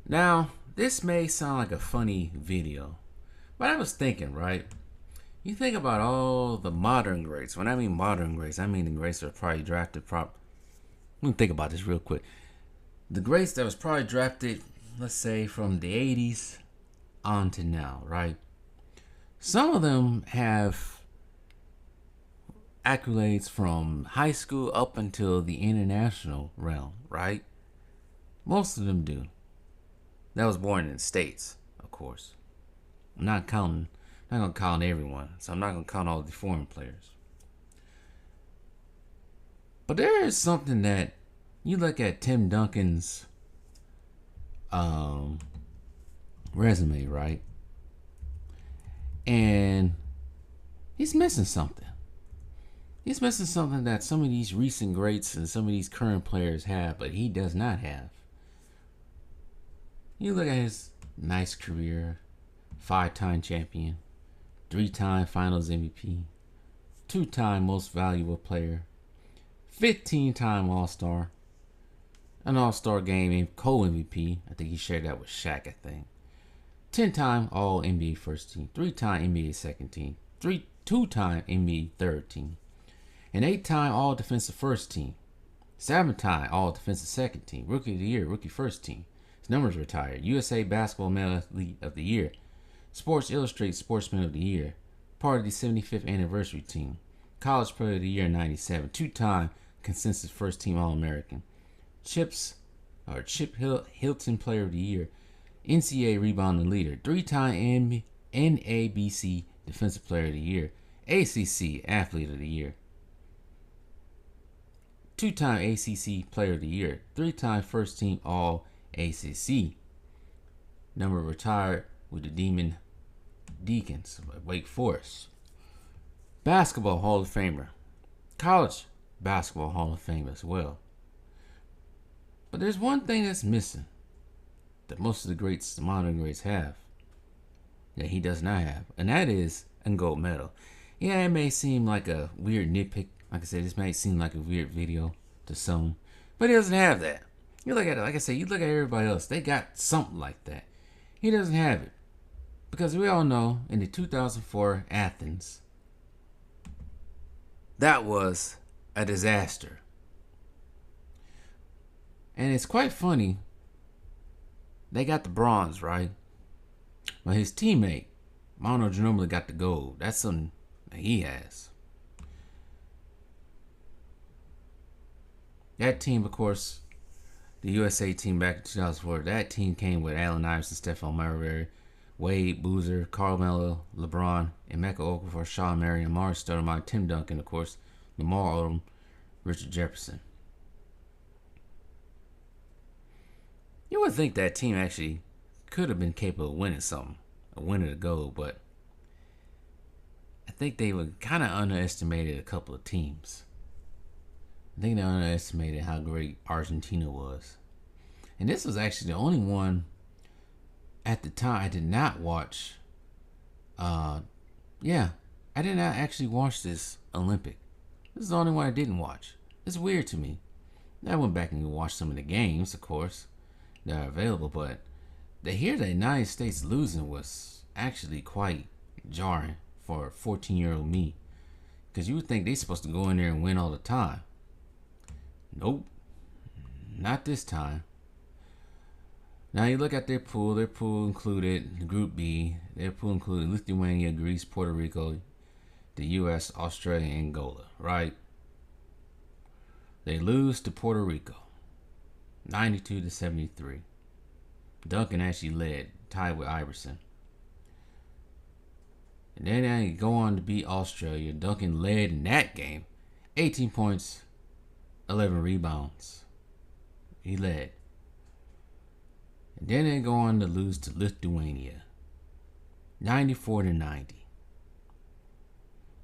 Now, this may sound like a funny video, but I was thinking, right? You think about all the modern greats. When I mean modern greats, I mean the greats that are probably drafted. Let me think about this real quick. The greats that was probably drafted, let's say, from the 80s on to now, right? Some of them have accolades from high school up until the international realm, right? Most of them do. That was born in the States, of course. I'm not gonna count everyone, so I'm not gonna count all the foreign players. But there is something that you look at Tim Duncan's resume, right? And he's missing something. He's missing something that some of these recent greats and some of these current players have, but he does not have. You look at his nice career, 5-time champion, 3-time Finals MVP, 2-time Most Valuable Player, 15-time All-Star, an All-Star Game co-MVP. I think he shared that with Shaq, I think. 10-time All-NBA First Team, 3-time NBA Second Team, 2-time NBA Third Team, an 8-time All-Defensive First Team, 7-time All-Defensive Second Team, Rookie of the Year, Rookie First Team. His numbers retired. USA Basketball Man Athlete of the Year, Sports Illustrated Sportsman of the Year, part of the 75th anniversary team, College Player of the Year in '97, 2-time Consensus First Team All-American, Chip Hilton Player of the Year, NCAA Rebounding Leader, 3-time NABC Defensive Player of the Year, ACC Athlete of the Year, 2-time ACC Player of the Year, 3-time First Team All-ACC. Number retired with the Demon Deacons of Wake Forest. Basketball Hall of Famer. College Basketball Hall of Fame as well. But there's one thing that's missing that most of the greats, the modern greats, have that he does not have, and that is a gold medal. Yeah, it may seem like a weird nitpick. Like I said, this may seem like a weird video to some, but he doesn't have that. You look at it, like I said, you look at everybody else, they got something like that. He doesn't have it. Because we all know in the 2004 Athens, that was a disaster. And it's quite funny. They got the bronze, right? But his teammate, Manu Ginobili, got the gold. That's something that he has. That team, of course, the USA team back in 2004, that team came with Allen Iverson, Stephon Marbury, Wade, Boozer, Carmelo, LeBron, Emeka Okafor, Sean Marion, Amari Stoudemire, Tim Duncan, of course, Lamar Odom, Richard Jefferson. You would think that team actually could have been capable of winning something, of winning the gold, but I think they were kind of underestimated a couple of teams. I think they underestimated how great Argentina was. And this was actually the only one at the time I did not watch. I did not actually watch this Olympic. This is the only one I didn't watch. It's weird to me. I went back and watched some of the games, of course, that are available, but to hear the United States losing was actually quite jarring for 14-year-old me. Because you would think they're supposed to go in there and win all the time. Nope. Not this time. Now you look at their pool included Group B. Their pool included Lithuania, Greece, Puerto Rico, the US, Australia, and Angola, right? They lose to Puerto Rico, 92-73. Duncan actually led, tied with Iverson. And then they go on to beat Australia. Duncan led in that game, 18 points, 11 rebounds. He led. And then they go on to lose to Lithuania, 94-90.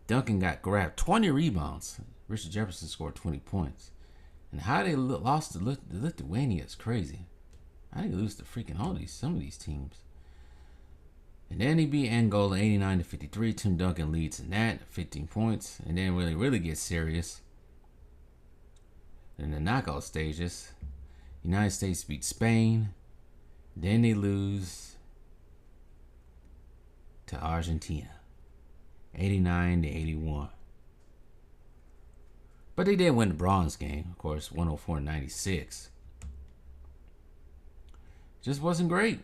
Duncan got grabbed 20 rebounds. Richard Jefferson scored 20 points. And how they lost to Lithuania is crazy. How they lose to freaking some of these teams. And then he beat Angola 89-53. Tim Duncan leads in that, 15 points. And then really gets serious. In the knockout stages, United States beat Spain Then they lose to Argentina, 89-81. But they did win the bronze game, of course, 104-96. Just wasn't great.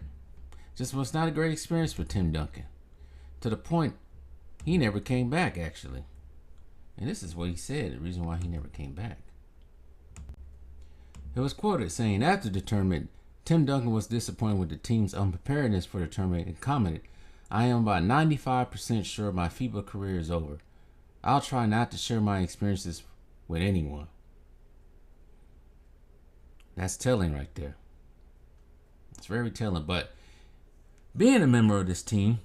Just was not a great experience for Tim Duncan. To the point, he never came back, actually. And this is what he said, the reason why he never came back. It was quoted saying, after the tournament, Tim Duncan was disappointed with the team's unpreparedness for the tournament and commented, "I am about 95% sure my FIBA career is over. I'll try not to share my experiences with anyone." That's telling right there. It's very telling. But being a member of this team,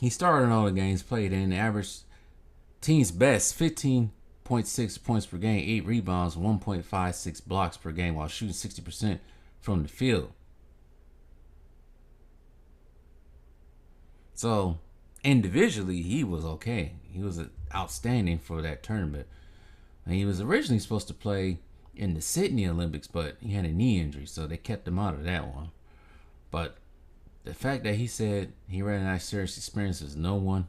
he started in all the games played in, averaged team's best 15.6 points per game, 8 rebounds, 1.56 blocks per game while shooting 60% from the field. So individually, he was okay. He was outstanding for that tournament. And he was originally supposed to play in the Sydney Olympics, but he had a knee injury, so they kept him out of that one. But the fact that he said he ran out of serious experiences, no one,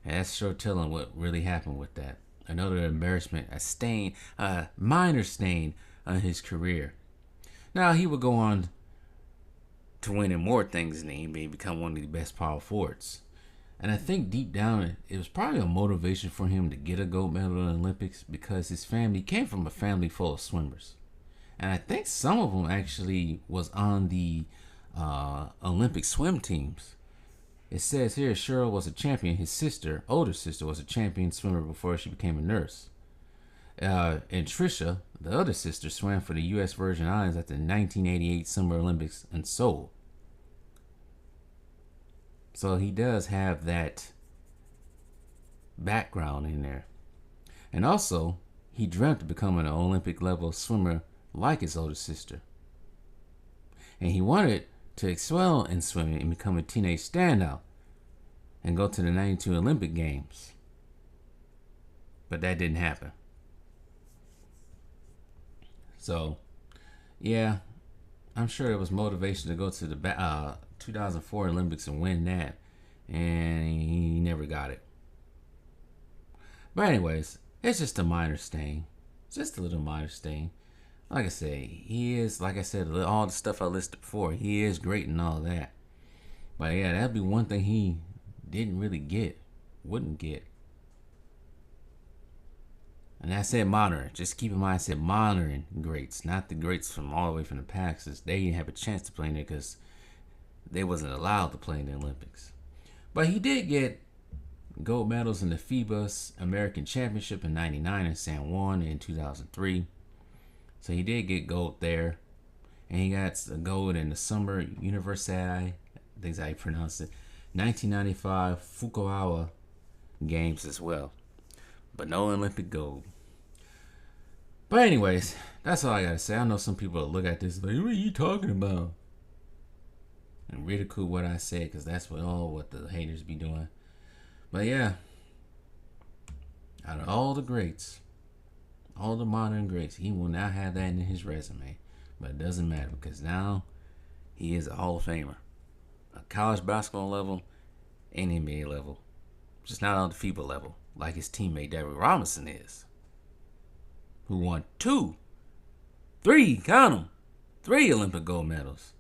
and that's sure telling what really happened with that. Another embarrassment, a stain, a minor stain on his career. Now, he would go on to winning more things in the NBA, become one of the best power forwards. And I think deep down, it was probably a motivation for him to get a gold medal in the Olympics because his family came from a family full of swimmers. And I think some of them actually was on the Olympic swim teams. It says here Cheryl was a champion. His sister, older sister, was a champion swimmer before she became a nurse. And Trisha, the other sister, swam for the U.S. Virgin Islands at the 1988 Summer Olympics in Seoul. So he does have that background in there. And also, he dreamt of becoming an Olympic level swimmer like his older sister. And he wanted to excel in swimming and become a teenage standout and go to the 92 Olympic Games. But that didn't happen. So, yeah, I'm sure it was motivation to go to the 2004 Olympics and win that, and he never got it. But anyways, it's just a minor stain. Just a little minor stain. Like I say, he is, like I said, all the stuff I listed before, he is great and all that. But yeah, that'd be one thing he didn't really get, wouldn't get. And I said modern. Just keep in mind, I said modern greats, not the greats from all the way from the past, because they didn't have a chance to play in there because they wasn't allowed to play in the Olympics. But he did get gold medals in the FIBA American Championship in '99 and San Juan in 2003. So he did get gold there. And he got a gold in the Summer Universiade, I think how you pronounce it, 1995 Fukuoka Games as well. But no Olympic gold. But anyways, that's all I gotta say. I know some people will look at this like, what are you talking about? And ridicule what I said, because that's what the haters be doing. But yeah, out of all the greats, all the modern greats, he will not have that in his resume. But it doesn't matter because now he is a Hall of Famer. A college basketball level and NBA level. Just not on the FIBA level, like his teammate David Robinson is. Who won 3 Olympic gold medals.